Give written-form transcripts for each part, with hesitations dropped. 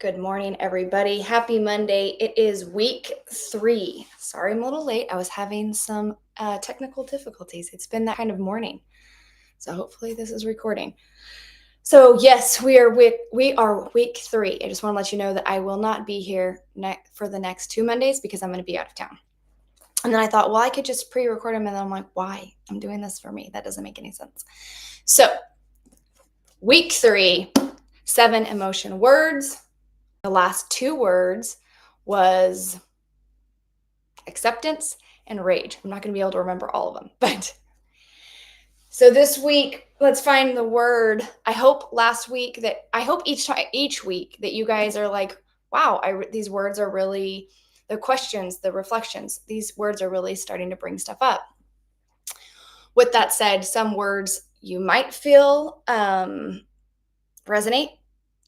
Good morning, everybody. Happy Monday. It is week 3. Sorry I'm a little late. I was having some technical difficulties. It's been that kind of morning. So hopefully this is recording. So yes, we are week 3. I just want to let you know that I will not be here for the next 2 Mondays because I'm going to be out of town. And then I thought, well, I could just pre-record them. And then I'm like, why? I'm doing this for me. That doesn't make any sense. So week 3, 7 emotion words. The last 2 words was acceptance and rage. I'm not going to be able to remember all of them, but so this week, let's find the word. I hope each week that you guys are like, wow, these words are really, the questions, the reflections, these words are really starting to bring stuff up. With that said, some words you might feel resonate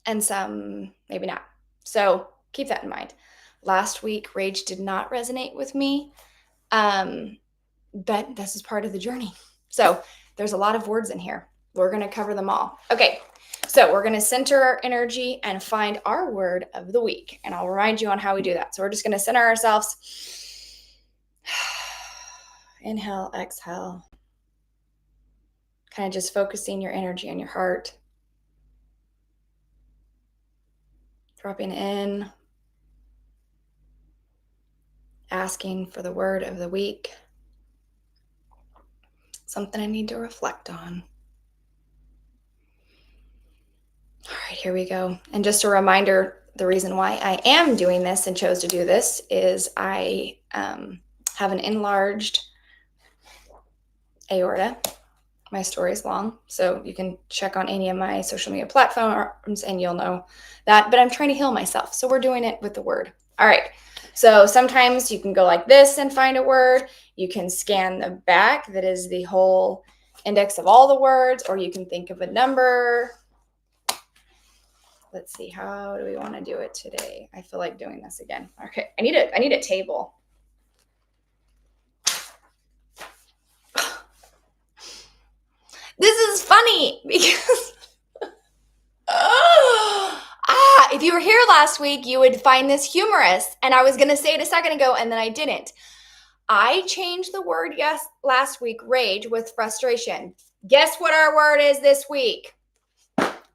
and some maybe not. So keep that in mind. Last week, rage did not resonate with me, but this is part of the journey. So there's a lot of words in here. We're going to cover them all. Okay, so we're going to center our energy and find our word of the week. And I'll remind you on how we do that. So we're just going to center ourselves. Inhale, exhale. Kind of just focusing your energy on your heart. Dropping in. Asking for the word of the week. Something I need to reflect on. All right, here we go. And just a reminder, the reason why I am doing this and chose to do this is I have an enlarged aorta. My story is long, so you can check on any of my social media platforms and you'll know that. But I'm trying to heal myself, so we're doing it with the word. All right. So sometimes you can go like this and find a word. You can scan the back, that is the whole index of all the words, or you can think of a number. Let's see, how do we want to do it today? I feel like doing this again. Okay, I need a table. This is funny because if you were here last week, you would find this humorous. And I was going to say it a second ago, and then I didn't. I changed the word last week, rage, with frustration. Guess what our word is this week?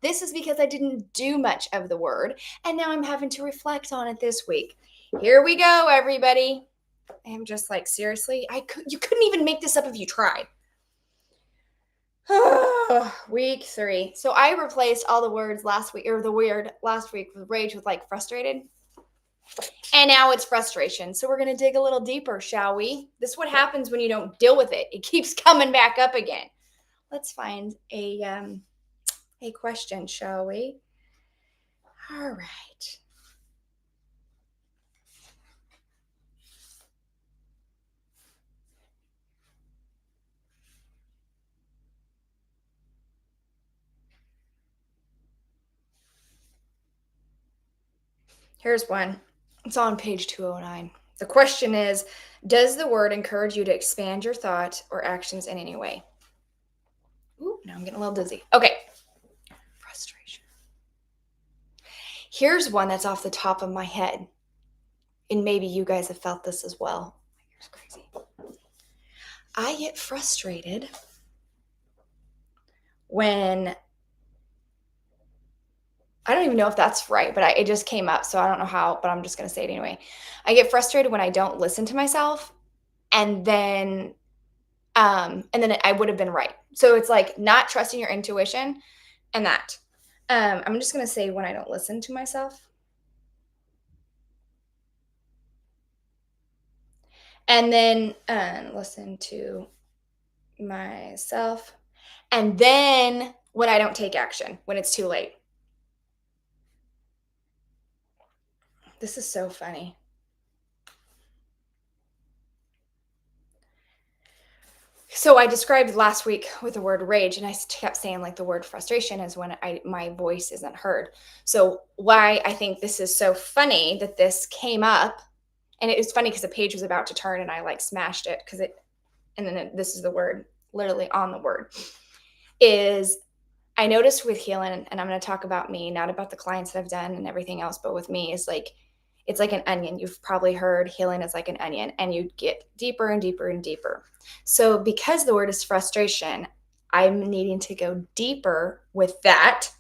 This is because I didn't do much of the word, and now I'm having to reflect on it this week. Here we go, everybody. I'm just like, seriously? You couldn't even make this up if you tried. Week 3. So I replaced all the words last week, or the word last week with rage with like frustrated. And now it's frustration. So we're going to dig a little deeper, shall we? This is what happens when you don't deal with it. It keeps coming back up again. Let's find a question, shall we? All right. Here's one. It's on page 209. The question is, does the word encourage you to expand your thought or actions in any way? Ooh, now I'm getting a little dizzy. Okay. Frustration. Here's one that's off the top of my head. And maybe you guys have felt this as well. It's crazy. I get frustrated when, I don't even know if that's right, but it just came up, so I don't know how, but I'm just going to say it anyway. I get frustrated when I don't listen to myself, and then I would have been right. So it's like not trusting your intuition and that. I'm just going to say when I don't listen to myself. And then listen to myself. And then when I don't take action, when it's too late. This is so funny. So I described last week with the word rage, and I kept saying like the word frustration is when my voice isn't heard. So why I think this is so funny that this came up, and it was funny because the page was about to turn and I like smashed it this is the word literally on the word, is I noticed with healing, and I'm going to talk about me, not about the clients that I've done and everything else, but with me is like, it's like an onion. You've probably heard healing is like an onion, and you get deeper and deeper and deeper. So because the word is frustration, I'm needing to go deeper with that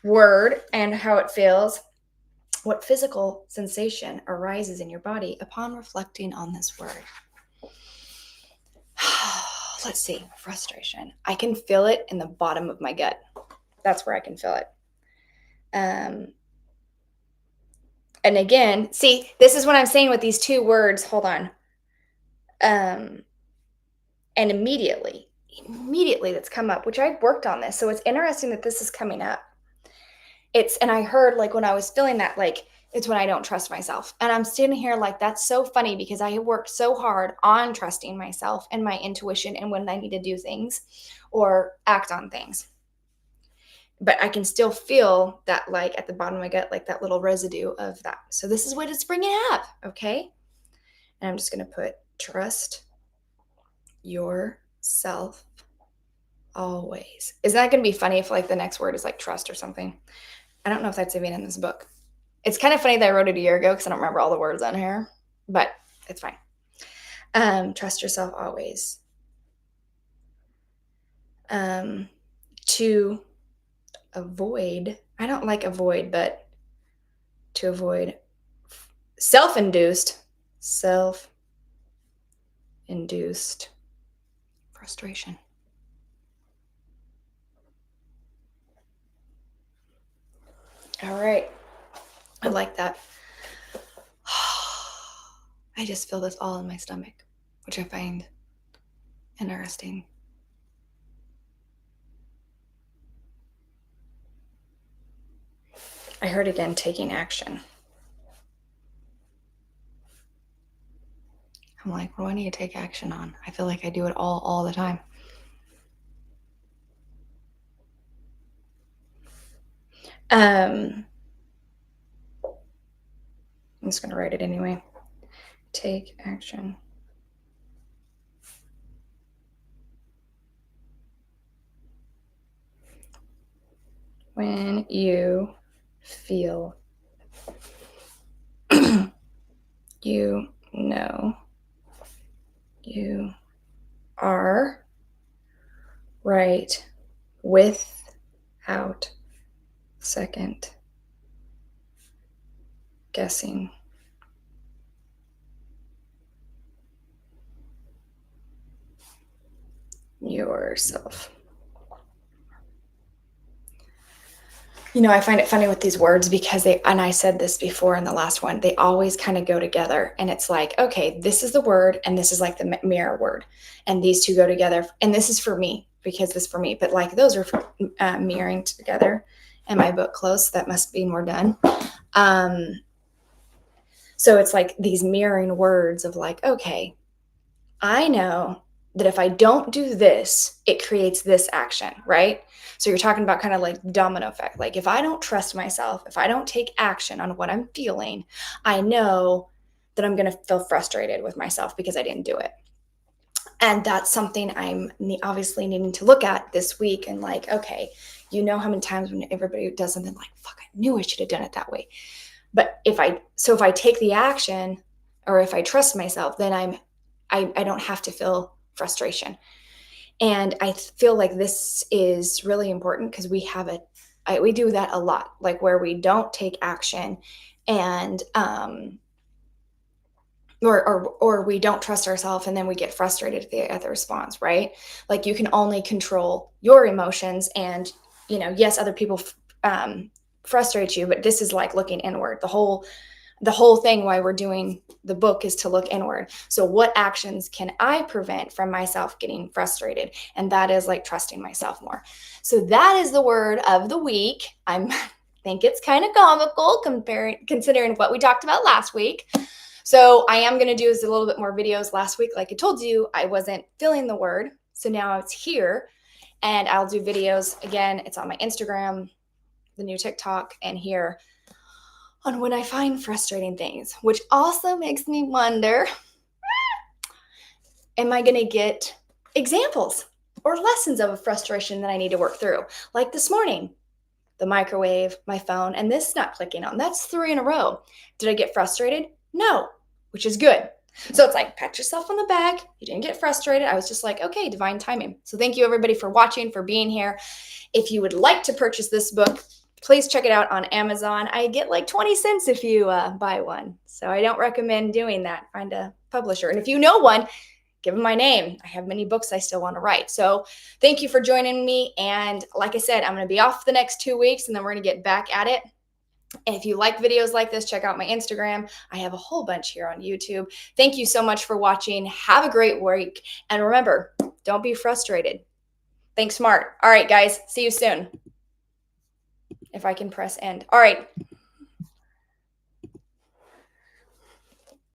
word and how it feels. What physical sensation arises in your body upon reflecting on this word? Let's see, frustration. I can feel it in the bottom of my gut. That's where I can feel it. And again, see, this is what I'm saying with these two words. Hold on. And immediately that's come up, which I've worked on this. So it's interesting that this is coming up. And I heard like when I was feeling that, like, it's when I don't trust myself. And I'm standing here like, that's so funny because I have worked so hard on trusting myself and my intuition and when I need to do things or act on things. But I can still feel that, like at the bottom of my gut, like that little residue of that. So this is what it's bringing up, okay? And I'm just going to put trust yourself always. Isn't that going to be funny if like the next word is like trust or something? I don't know if that's even in this book. It's kind of funny that I wrote it a year ago because I don't remember all the words on here, but it's fine. Trust yourself always. To avoid, I don't like avoid, but to avoid self-induced frustration. All right. I like that. I just feel this all in my stomach, which I find interesting. I heard again, taking action. I'm like, what do I need to take action on? I feel like I do it all the time. I'm just going to write it anyway. Take action. When you feel you know you are right without second guessing. Yourself. You know, I find it funny with these words because and I said this before in the last one, they always kind of go together. And it's like, okay, this is the word and this is like the mirror word. And these two go together. And this is for me because this is for me. But like those are mirroring together. And my book closed. That must be more done. So it's like these mirroring words of like, okay, I know that if I don't do this, it creates this action, right? So you're talking about kind of like domino effect. Like if I don't trust myself, if I don't take action on what I'm feeling, I know that I'm going to feel frustrated with myself because I didn't do it. And that's something I'm obviously needing to look at this week and like, okay, you know how many times when everybody does something like, fuck, I knew I should have done it that way. But if I take the action or if I trust myself, then I don't have to feel frustration. And I feel like this is really important because we do that a lot, like where we don't take action and, or we don't trust ourselves and then we get frustrated at the response, right? Like you can only control your emotions and, you know, yes, other people, frustrate you, but this is like looking inward. The whole thing why we're doing the book is to look inward. So what actions can I prevent from myself getting frustrated? And that is like trusting myself more. So that is the word of the week. I think it's kind of comical considering what we talked about last week. So I am going to do a little bit more videos. Last week, like I told you, I wasn't feeling the word. So now it's here and I'll do videos again. It's on my Instagram, the new TikTok, and here on when I find frustrating things, which also makes me wonder, am I going to get examples? or lessons of a frustration that I need to work through. Like this morning, the microwave, my phone, and this not clicking on. That's 3 in a row. Did I get frustrated? No, which is good. So it's like, pat yourself on the back. You didn't get frustrated. I was just like, okay, divine timing. So thank you everybody for watching, for being here. If you would like to purchase this book, please check it out on Amazon. I get like 20 cents if you buy one. So I don't recommend doing that. Find a publisher. And if you know one, give them my name. I have many books I still want to write. So thank you for joining me. And like I said, I'm going to be off the next 2 weeks and then we're going to get back at it. And if you like videos like this, check out my Instagram. I have a whole bunch here on YouTube. Thank you so much for watching. Have a great week. And remember, don't be frustrated. Think smart. All right, guys. See you soon. If I can press end. All right.